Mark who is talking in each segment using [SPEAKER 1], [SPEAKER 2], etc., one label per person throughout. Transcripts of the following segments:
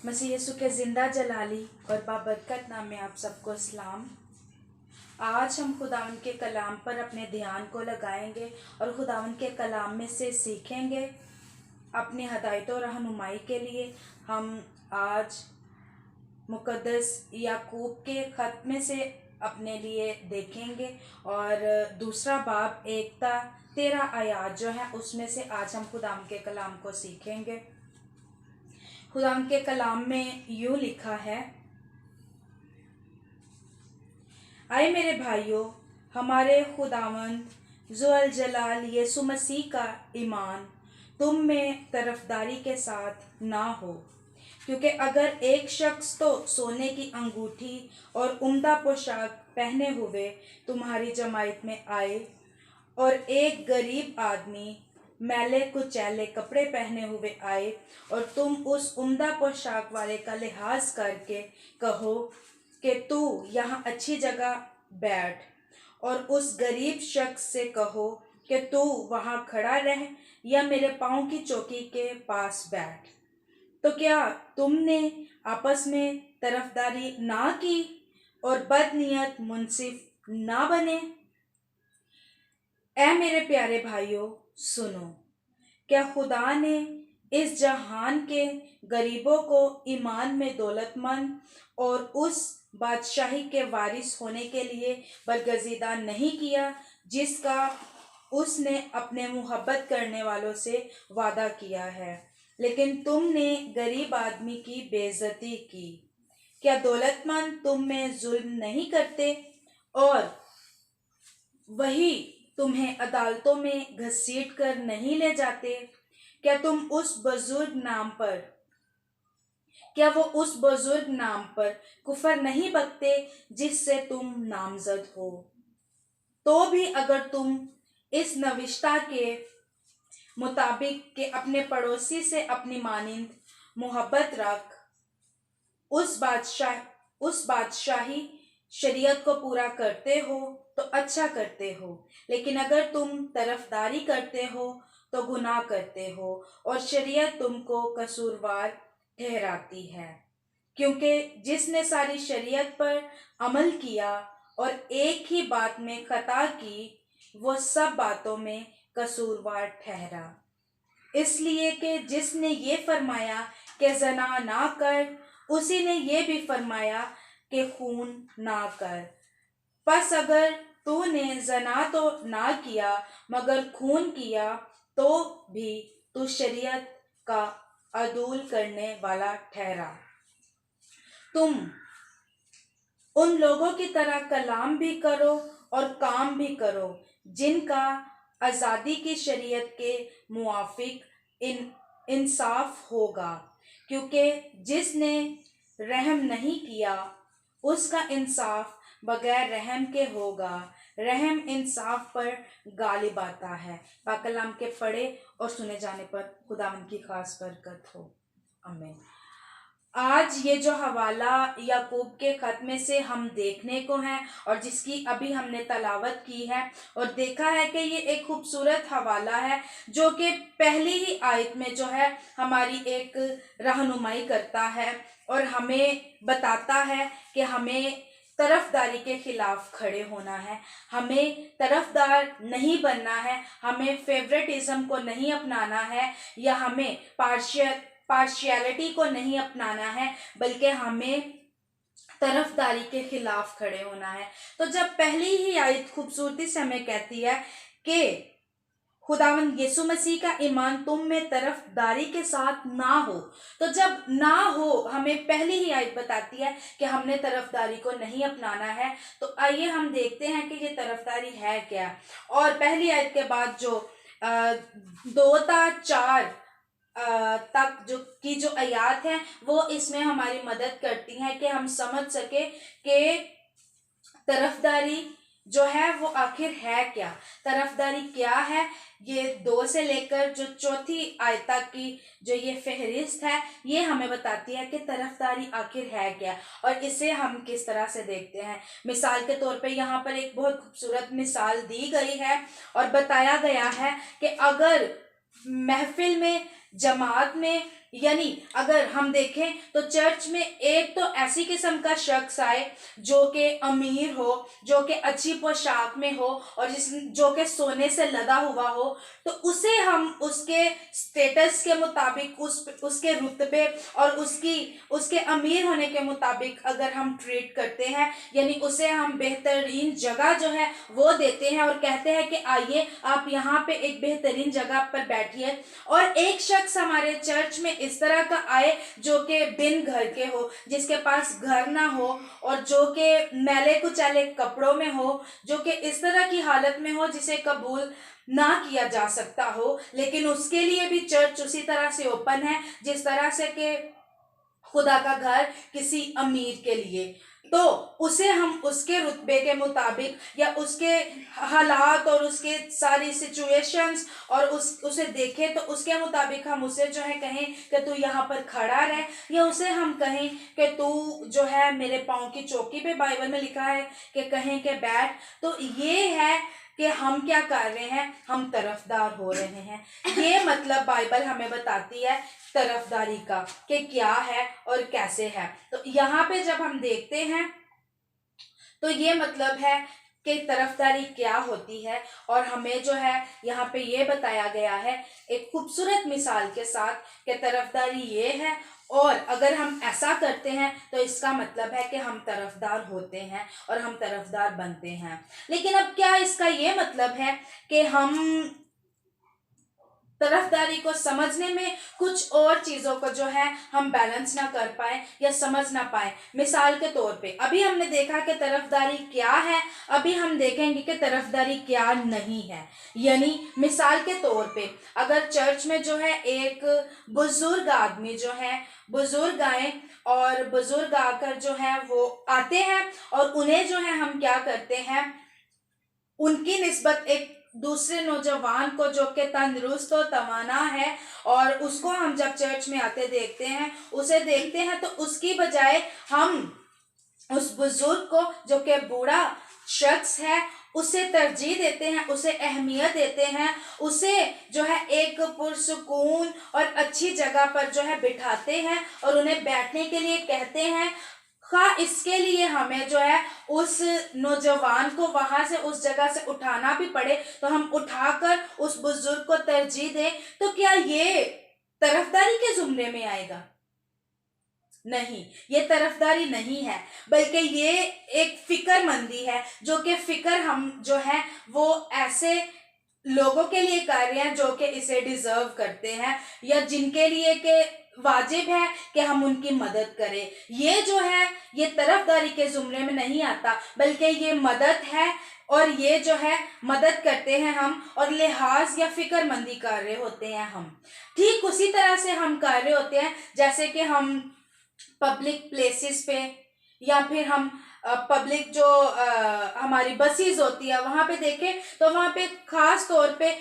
[SPEAKER 1] मसीह यीशु के ज़िंदा जलाली और बाबरकत नाम में आप सबको सलाम। आज हम खुदावंद के कलाम पर अपने ध्यान को लगाएंगे और खुदावंद के कलाम में से सीखेंगे। अपनी हदायत और रहनुमाई के लिए हम आज मुकद्दस याकूब के ख़त में से अपने लिए देखेंगे और दूसरा बाब एकता 13 आयात जो है उसमें से आज हम खुदावंद के कलाम को सीखेंगे। खुदावंद के कलाम में यूँ लिखा है, आए मेरे भाइयों, हमारे खुदावंद ज़ुअल जलाल यीशु मसीह का ईमान तुम में तरफदारी के साथ ना हो, क्योंकि अगर एक शख्स तो सोने की अंगूठी और उम्दा पोशाक पहने हुए तुम्हारी जमात में आए और एक गरीब आदमी मैले कुचैले कपड़े पहने हुए आए और तुम उस उम्दा पोशाक वाले का लिहाज करके कहो कि तू यहाँ अच्छी जगह बैठ, और उस गरीब शख्स से कहो कि तू वहाँ खड़ा रह या मेरे पाँव की चौकी के पास बैठ, तो क्या तुमने आपस में तरफदारी ना की और बदनीयत मुंसिफ ना बने? ऐ मेरे प्यारे भाइयों, सुनो, क्या खुदा ने इस जहान के गरीबों को ईमान में दौलतमंद और उस बादशाही के वारिस होने के लिए बरगजीदा नहीं किया जिसका उसने अपने मोहब्बत करने वालों से वादा किया है? लेकिन तुमने गरीब आदमी की बेइज्जती की। क्या दौलतमंद तुम में जुल्म नहीं करते और वही तुम्हें अदालतों में घसीट कर नहीं ले जाते? क्या वो उस बुजुर्ग नाम पर कुफर नहीं बकते जिससे तुम नामजद हो? तो भी अगर तुम इस नविश्ता के मुताबिक के अपने पड़ोसी से अपनी मानिंद मोहब्बत रख उस बादशाही शरीयत को पूरा करते हो तो अच्छा करते हो, लेकिन अगर तुम तरफदारी करते हो तो गुनाह करते हो और शरीयत तुमको कसूरवार ठहराती है, क्योंकि जिसने सारी शरीयत पर अमल किया और एक ही बात में खता की, वो सब बातों में कसूरवार ठहरा। इसलिए कि जिसने ये फरमाया कि ज़ना ना कर, उसी ने ये भी फरमाया कि खून ना कर। बस अगर तूने ज़ना तो ना किया मगर खून किया, तो भी तू शरीयत का अदूल करने वाला ठहरा। तुम उन लोगों की तरह कलाम भी करो और काम भी करो जिनका आज़ादी की शरीयत के मुआफिक इंसाफ होगा, क्योंकि जिसने रहम नहीं किया उसका इंसाफ बगैर रहम के होगा। रहम इंसाफ पर गालिब आता है। पाकलाम के पढ़े और सुने जाने पर खुदावंद की खास बरकत हो। आमीन। आज ये जो हवाला याकूब के ख़त में से हम देखने को है और जिसकी अभी हमने तलावत की है और देखा है कि ये एक खूबसूरत हवाला है जो कि पहली ही आयत में जो है हमारी एक रहनुमाई करता है और हमें बताता है कि हमें तरफदारी के खिलाफ खड़े होना है, हमें तरफदार नहीं बनना है, हमें फेवरेटिज्म को नहीं अपनाना है या हमें पार्शियलिटी को नहीं अपनाना है, बल्कि हमें तरफदारी के खिलाफ खड़े होना है। तो जब पहली ही आयत खूबसूरती से हमें कहती है कि खुदावंद यीशु मसीह का ईमान तुम में तरफदारी के साथ ना हो, तो जब ना हो हमें पहली ही आयत बताती है कि हमने तरफदारी को नहीं अपनाना है। तो आइए हम देखते हैं कि ये तरफदारी है क्या। और पहली आयत के बाद जो 2-4 तक जो आयात हैं वो इसमें हमारी मदद करती हैं कि हम समझ सके कि तरफदारी जो है वो आखिर है क्या, तरफदारी क्या है। ये 2 से लेकर जो 4थी आयत तक की जो ये फहरिस्त है ये हमें बताती है कि तरफदारी आखिर है क्या और इसे हम किस तरह से देखते हैं। मिसाल के तौर पे यहाँ पर एक बहुत खूबसूरत मिसाल दी गई है और बताया गया है कि अगर महफिल में, जमात में यानी अगर हम देखें तो चर्च में एक तो ऐसी किस्म का शख्स आए जो कि अमीर हो, जो कि अच्छी पोशाक में हो और जो कि सोने से लदा हुआ हो, तो उसे हम उसके स्टेटस के मुताबिक, उसके रुतबे और उसके अमीर होने के मुताबिक अगर हम ट्रीट करते हैं, यानी उसे हम बेहतरीन जगह जो है वो देते हैं और कहते हैं कि आइए आप यहाँ पे एक बेहतरीन जगह पर बैठिए। और एक शख्स हमारे चर्च में इस तरह का आए जो कि बिन घर के हो, जिसके पास घर ना हो और जो कि मैले कुचैले कपड़ों में हो, जो कि इस तरह की हालत में हो जिसे कबूल ना किया जा सकता हो, लेकिन उसके लिए भी चर्च उसी तरह से ओपन है जिस तरह से कि खुदा का घर किसी अमीर के लिए। तो उसे हम उसके रुतबे के मुताबिक या उसके हालात और उसके सारी सिचुएशंस और उसे देखें तो उसके मुताबिक हम उसे जो है कहें कि तू यहाँ पर खड़ा रह, या उसे हम कहें कि तू जो है मेरे पाँव की चौकी पे, बाइबल में लिखा है कि कहें कि बैठ। तो ये है कि हम क्या कर रहे हैं, हम तरफदार हो रहे हैं। ये मतलब बाइबल हमें बताती है तरफदारी का कि क्या है और कैसे है। तो यहाँ पे जब हम देखते हैं तो ये मतलब है कि तरफदारी क्या होती है, और हमें जो है यहाँ पे ये बताया गया है एक खूबसूरत मिसाल के साथ कि तरफदारी ये है, और अगर हम ऐसा करते हैं तो इसका मतलब है कि हम तरफदार होते हैं और हम तरफदार बनते हैं। लेकिन अब क्या इसका ये मतलब है कि हम तरफदारी को समझने में कुछ और चीजों को जो है हम बैलेंस ना कर पाए या समझ ना पाए? मिसाल के तौर पे अभी हमने देखा कि तरफदारी क्या है, अभी हम देखेंगे कि तरफदारी क्या नहीं है। यानी मिसाल के तौर पे अगर चर्च में जो है एक बुजुर्ग आदमी जो है, बुजुर्ग आए और बुजुर्ग आकर जो है वो आते हैं और उन्हें जो है हम क्या करते हैं, उनकी निस्बत एक दूसरे नौजवान को जो कि तंदुरुस्त और तवाना है और उसको हम जब चर्च में आते देखते हैं, उसे देखते हैं, तो उसकी बजाय हम उस बुजुर्ग को जो कि बूढ़ा शख्स है उसे तरजीह देते हैं, उसे अहमियत देते हैं, उसे जो है एक पुरसुकून और अच्छी जगह पर जो है बिठाते हैं और उन्हें बैठने के लिए कहते हैं। हाँ, इसके लिए हमें जो है उस नौजवान को वहां से उस जगह से उठाना भी पड़े तो हम उठाकर उस बुजुर्ग को तरजीह दें, तो क्या ये तरफदारी के जुमरे में आएगा? नहीं, ये तरफदारी नहीं है, बल्कि ये एक फिक्रमंदी है, जो कि फिक्र हम जो है वो ऐसे लोगों के लिए कर रहे हैं जो कि इसे डिजर्व करते हैं या जिनके लिए के वाजिब है कि हम उनकी मदद करें। ये जो है ये तरफदारी के जुमरे में नहीं आता, बल्कि ये मदद है, और ये जो है मदद करते हैं हम और लिहाज या फिक्रमंदी कर रहे होते हैं हम। ठीक उसी तरह से हम कर रहे होते हैं जैसे कि हम पब्लिक प्लेसेस पे या फिर हम पब्लिक जो हमारी बसेस होती है वहां पे देखें तो वहां पे खास तौर पे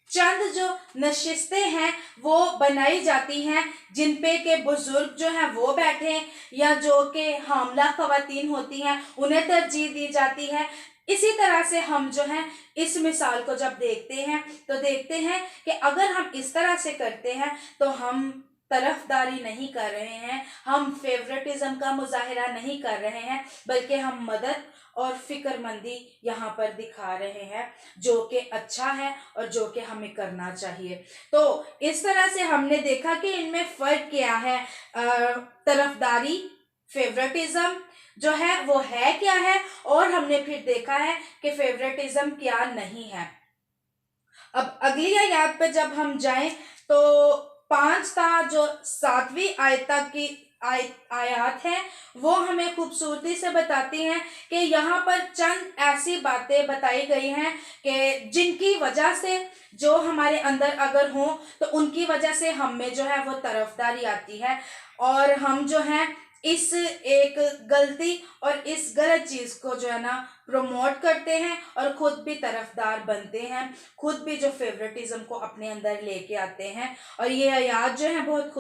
[SPEAKER 1] चंद जो नशिस्तें हैं वो बनाई जाती हैं जिन पे के बुजुर्ग जो हैं वो बैठे, या जो कि हामला खवातीन होती हैं उन्हें तरजीह दी जाती है। इसी तरह से हम जो है इस मिसाल को जब देखते हैं तो देखते हैं कि अगर हम इस तरह से करते हैं तो हम तरफदारी नहीं कर रहे हैं, हम फेवरेटिज्म का मुजाहिरा नहीं कर रहे हैं, बल्कि हम मदद और फिक्रमंदी यहाँ पर दिखा रहे हैं जो कि अच्छा है और जो कि हमें करना चाहिए। तो इस तरह से हमने देखा कि इनमें फर्क क्या है। तरफदारी, फेवरेटिज्म जो है वो है क्या है, और हमने फिर देखा है कि फेवरेटिज्म क्या नहीं है। अब अगली आयत पे जब हम जाएं तो 5 ता जो 7वीं आयत तक की आयत है वो हमें खूबसूरती से बताती हैं कि यहाँ पर चंद ऐसी बातें बताई गई हैं कि जिनकी वजह से जो हमारे अंदर अगर हो तो उनकी वजह से हम में जो है वो तरफदारी आती है, और हम जो है इस एक गलती और इस गलत चीज को जो है ना प्रमोट करते हैं और खुद भी तरफदार बनते हैं, खुद भी जो फेवरेटिज्म को अपने अंदर लेके आते हैं। और ये आयत जो है बहुत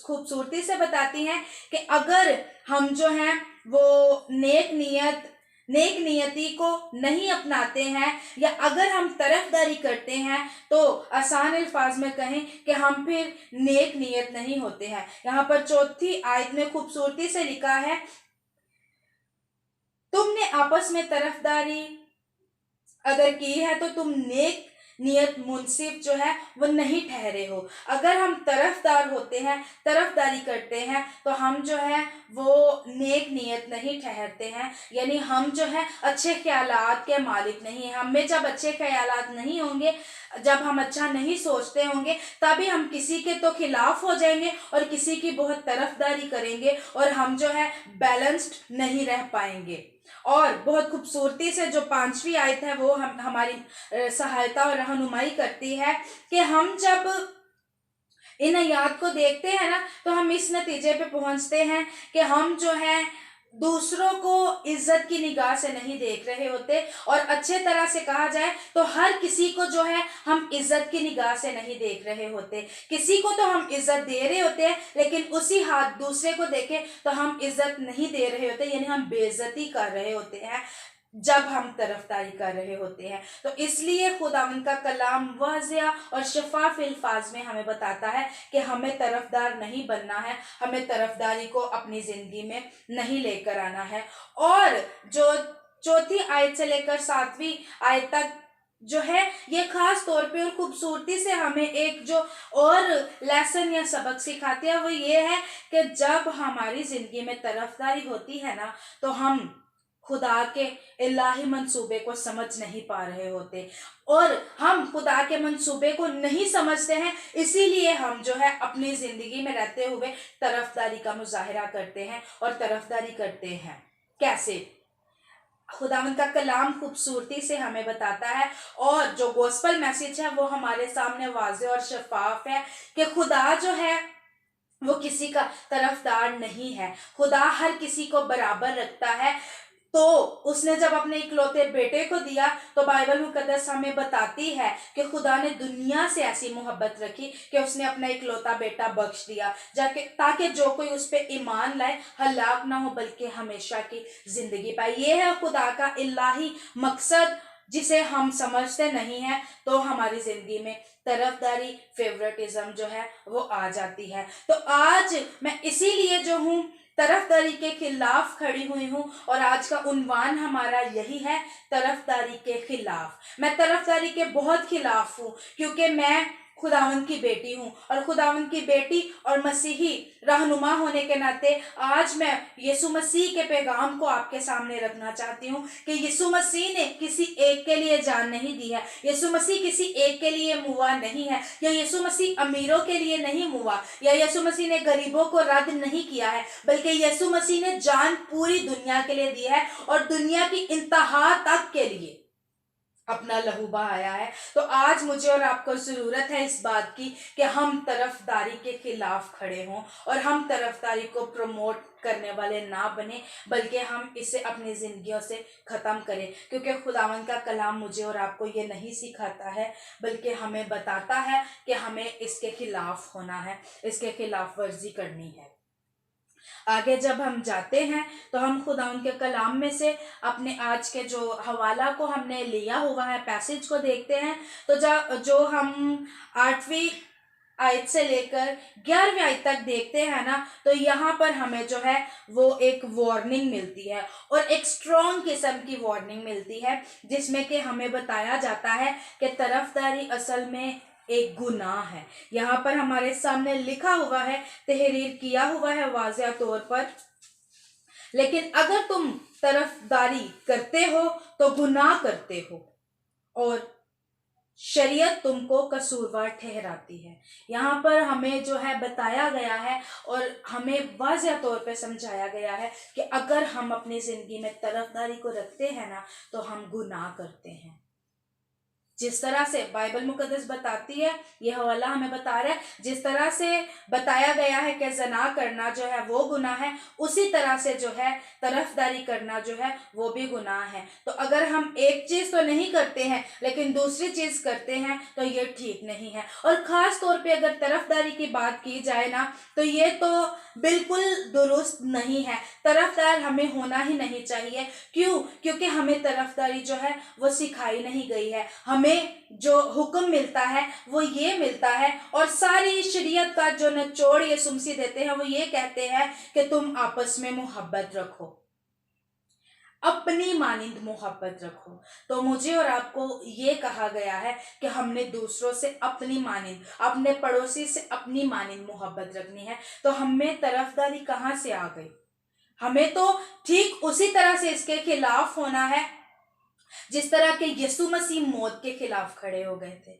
[SPEAKER 1] खूबसूरती से बताती हैं कि अगर हम जो है वो नेक नियत नेक नियति को नहीं अपनाते हैं, या अगर हम तरफदारी करते हैं तो आसान अल्फाज में कहें कि हम फिर नेक नियत नहीं होते हैं। यहाँ पर चौथी आयत में खूबसूरती से लिखा है, तुमने आपस में तरफदारी अगर की है तो तुम नेक नियत मुनसिफ जो है वो नहीं ठहरे हो। अगर हम तरफदार होते हैं, तरफदारी करते हैं, तो हम जो है वो नेक नियत नहीं ठहरते हैं, यानी हम जो है अच्छे ख्यालात के मालिक नहीं हैं। हमें जब अच्छे ख्यालात नहीं होंगे, जब हम अच्छा नहीं सोचते होंगे, तभी हम किसी के तो खिलाफ हो जाएंगे और किसी की बहुत तरफदारी करेंगे और हम जो है बैलेंस्ड नहीं रह पाएंगे। और बहुत खूबसूरती से जो 5वीं आयत है वो हमारी सहायता और रहनुमाई करती है कि हम जब इन आयत को देखते हैं ना, तो हम इस नतीजे पे पहुंचते हैं कि हम जो है दूसरों को इज्जत की निगाह से नहीं देख रहे होते, और अच्छे तरह से कहा जाए तो हर किसी को जो है हम इज्जत की निगाह से नहीं देख रहे होते। किसी को तो हम इज्जत दे रहे होते हैं, लेकिन उसी हाथ दूसरे को देखे तो हम इज्जत नहीं दे रहे होते, यानी हम बेइज्जती कर रहे होते हैं जब हम तरफदारी कर रहे होते हैं। तो इसलिए खुदावंद का कलाम वाज़िया और शफाफ अल्फाज में हमें बताता है कि हमें तरफदार नहीं बनना है, हमें तरफदारी को अपनी ज़िंदगी में नहीं लेकर आना है। और जो चौथी आयत से लेकर 7वीं आयत तक जो है ये खास तौर पे और खूबसूरती से हमें एक जो और लेसन या सबक सिखाती है, वो ये है कि जब हमारी ज़िंदगी में तरफदारी होती है ना, तो हम खुदा के इलाही मंसूबे को समझ नहीं पा रहे होते, और हम खुदा के मंसूबे को नहीं समझते हैं, इसीलिए हम जो है अपनी ज़िंदगी में रहते हुए तरफदारी का मुजाहिरा करते हैं और तरफदारी करते हैं। कैसे? खुदावंद का कलाम खूबसूरती से हमें बताता है, और जो गॉस्पेल मैसेज है वो हमारे सामने वाज़े और शफाफ है कि खुदा जो है वो किसी का तरफदार नहीं है। खुदा हर किसी को बराबर रखता है। तो उसने जब अपने इकलौते बेटे को दिया, तो बाइबल मुकद्दस हमें बताती है कि खुदा ने दुनिया से ऐसी मोहब्बत रखी कि उसने अपना इकलौता बेटा बख्श दिया, जाके ताकि जो कोई उस पर ईमान लाए हलाक ना हो बल्कि हमेशा की जिंदगी पाए। ये है खुदा का इलाही मकसद, जिसे हम समझते नहीं हैं, तो हमारी जिंदगी में तरफदारी, फेवरेटिज्म जो है वो आ जाती है। तो आज मैं इसीलिए जो हूँ तरफदारी के खिलाफ खड़ी हुई हूँ, और आज का उन्वान हमारा यही है, तरफदारी के खिलाफ। मैं तरफदारी के बहुत खिलाफ हूँ, क्योंकि मैं खुदावंद की बेटी हूँ, और खुदावंद की बेटी और मसीही रहनुमा होने के नाते आज मैं यीशु मसीह के पैगाम को आपके सामने रखना चाहती हूँ कि यीशु मसीह ने किसी एक के लिए जान नहीं दी है, यीशु मसीह किसी एक के लिए मुआ नहीं है, या यीशु मसीह अमीरों के लिए नहीं मुआ, या यीशु मसीह ने गरीबों को रद्द नहीं किया है, बल्कि यीशु मसीह ने जान पूरी दुनिया के लिए दी है, और दुनिया की इंतहा तक के लिए अपना लहू बहाया है। तो आज मुझे और आपको ज़रूरत है इस बात की कि हम तरफदारी के खिलाफ खड़े हों, और हम तरफदारी को प्रमोट करने वाले ना बने, बल्कि हम इसे अपनी ज़िंदगियों से ख़त्म करें। क्योंकि खुदावंद का कलाम मुझे और आपको ये नहीं सिखाता है, बल्कि हमें बताता है कि हमें इसके खिलाफ होना है, इसके खिलाफ वर्जी करनी है। आगे जब हम जाते हैं तो हम खुदावंद के कलाम में से अपने आज के जो हवाला को हमने लिया हुआ है, पैसेज को देखते हैं, तो जो हम 8वीं आयत से लेकर 11वीं आयत तक देखते हैं ना, तो यहाँ पर हमें जो है वो एक वार्निंग मिलती है, और एक स्ट्रॉन्ग किस्म की वार्निंग मिलती है, जिसमें कि हमें बताया जाता है कि तरफदारी असल में एक गुनाह है। यहाँ पर हमारे सामने लिखा हुआ है, तहरीर किया हुआ है वाज़िया तौर पर, लेकिन अगर तुम तरफदारी करते हो तो गुनाह करते हो, और शरीयत तुमको कसूरवार ठहराती है। यहाँ पर हमें जो है बताया गया है, और हमें वाज़िया तौर पे समझाया गया है कि अगर हम अपनी ज़िंदगी में तरफदारी को रखते हैं ना, तो हम गुनाह करते हैं। जिस तरह से बाइबल मुकद्दस बताती है, यह हवाला हमें बता रहा है, जिस तरह से बताया गया है कि जना करना जो है वो गुनाह है, उसी तरह से जो है तरफदारी करना जो है वो भी गुनाह है। तो अगर हम एक चीज तो नहीं करते हैं लेकिन दूसरी चीज करते हैं तो ये ठीक नहीं है। और खास तौर पे अगर तरफदारी की बात की जाए ना, तो ये तो बिल्कुल दुरुस्त नहीं है। तरफदार हमें होना ही नहीं चाहिए। क्यों? क्योंकि हमें तरफदारी जो है वो सिखाई नहीं गई है। हमें जो हुक्म मिलता है वो ये मिलता है, और सारी शरीयत का जो निचोड़ ये सुमसी देते हैं वो ये कहते हैं कि तुम आपस में मोहब्बत रखो, अपनी मानिंद मोहब्बत रखो। तो मुझे और आपको ये कहा गया है कि हमने दूसरों से अपनी मानिंद, अपने पड़ोसी से अपनी मानिंद मोहब्बत रखनी है। तो हमें तरफदारी कहाँ से आ गई? हमें तो ठीक उसी तरह से इसके खिलाफ होना है जिस तरह के यीशु मसीह मौत के खिलाफ खड़े हो गए थे।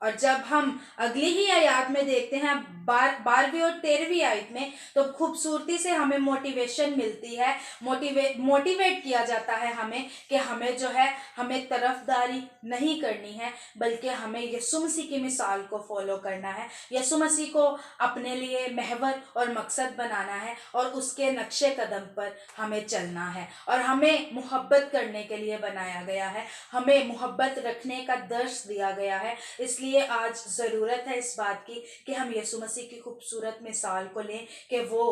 [SPEAKER 1] और जब हम अगली ही आयत में देखते हैं, 12वीं और 13वीं आयत में, तो खूबसूरती से हमें मोटिवेशन मिलती है, मोटिवेट किया जाता है हमें कि हमें जो है हमें तरफदारी नहीं करनी है, बल्कि हमें यीशु मसीह की मिसाल को फॉलो करना है, यीशु मसीह को अपने लिए महवर और मकसद बनाना है, और उसके नक्शे कदम पर हमें चलना है। और हमें मोहब्बत करने के लिए बनाया गया है, हमें मोहब्बत रखने का दर्श दिया गया है। इसलिए आज ज़रूरत है इस बात की कि हम यीशु मसीह की खूबसूरत मिसाल को लें कि वो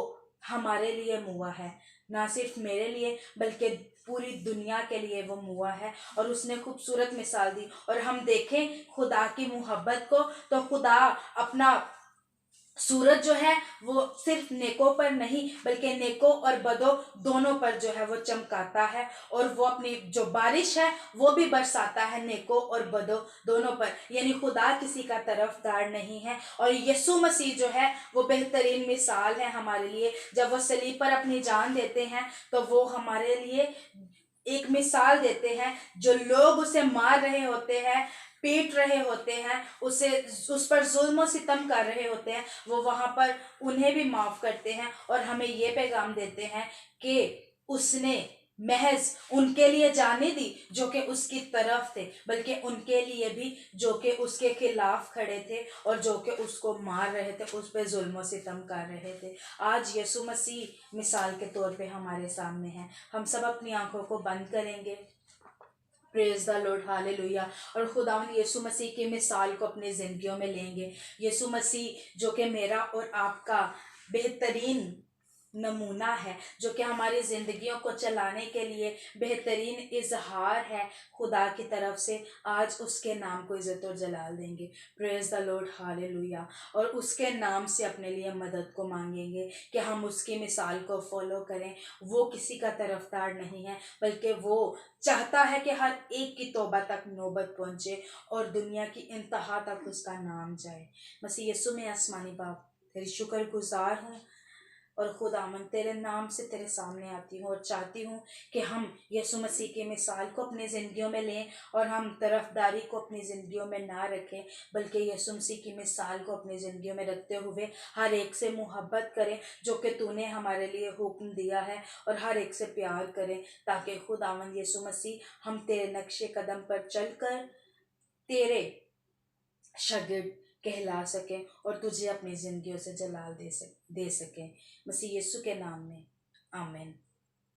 [SPEAKER 1] हमारे लिए मुआ है, ना सिर्फ मेरे लिए बल्कि पूरी दुनिया के लिए वो मुआ है, और उसने खूबसूरत मिसाल दी। और हम देखें खुदा की मोहब्बत को, तो खुदा अपना सूरज जो है वो सिर्फ नेकों पर नहीं बल्कि नेकों और बदों दोनों पर जो है वो चमकाता है, और वो अपनी जो बारिश है वो भी बरसाता है नेकों और बदों दोनों पर। यानी खुदा किसी का तरफदार नहीं है। और यीशु मसीह जो है वो बेहतरीन मिसाल है हमारे लिए। जब वो सलीब पर अपनी जान देते हैं तो वो हमारे लिए एक मिसाल देते हैं। जो लोग उसे मार रहे होते हैं, पीट रहे होते हैं, उसे उस पर जुल्म सितम कर रहे होते हैं, वो वहां पर उन्हें भी माफ करते हैं, और हमें ये पैगाम देते हैं कि उसने महज उनके लिए जाने दी जो कि उसकी तरफ थे, बल्कि उनके लिए भी जो कि उसके खिलाफ खड़े थे और जो कि उसको मार रहे थे, उस पर जुल्म सितम कर रहे थे। आज यीशु मसीह मिसाल के तौर पे हमारे सामने है। हम सब अपनी आंखों को बंद करेंगे। Praise the Lord, hallelujah. और खुदावंद यीशु मसीह की मिसाल को अपनी जिंदगियों में लेंगे। यीशु मसीह जो कि मेरा और आपका बेहतरीन नमूना है, जो कि हमारी जिंदगियों को चलाने के लिए बेहतरीन इजहार है खुदा की तरफ से, आज उसके नाम को इज्जत और जलाल देंगे। Praise the Lord, hallelujah. और उसके नाम से अपने लिए मदद को मांगेंगे कि हम उसकी मिसाल को फॉलो करें। वो किसी का तरफदार नहीं है बल्कि वो चाहता है कि हर एक की तौबा तक नौबत पहुंचे और दुनिया की इंतहा तक उसका नाम जाए। मसीह यीशु में आसमानी बाप, तेरी शुक्रगुजार हूँ, और खुदावन तेरे नाम से तेरे सामने आती हूँ और चाहती हूँ कि हम यीशु मसीह की मिसाल को अपनी ज़िंदगियों में लें, और हम तरफदारी को अपनी ज़िंदगियों में ना रखें बल्कि यीशु मसीह की मिसाल को अपनी ज़िंदगियों में रखते हुए हर एक से मोहब्बत करें जो कि तूने हमारे लिए हुक्म दिया है, और हर एक से प्यार करें, ताकि खुदावन यीशु मसीह हम तेरे नक्शे कदम पर चलकर तेरे शागिर्द कहला सकें और तुझे अपनी जिंदगियों से जलाल दे सकें। मसीह यीशु के नाम में, आमीन।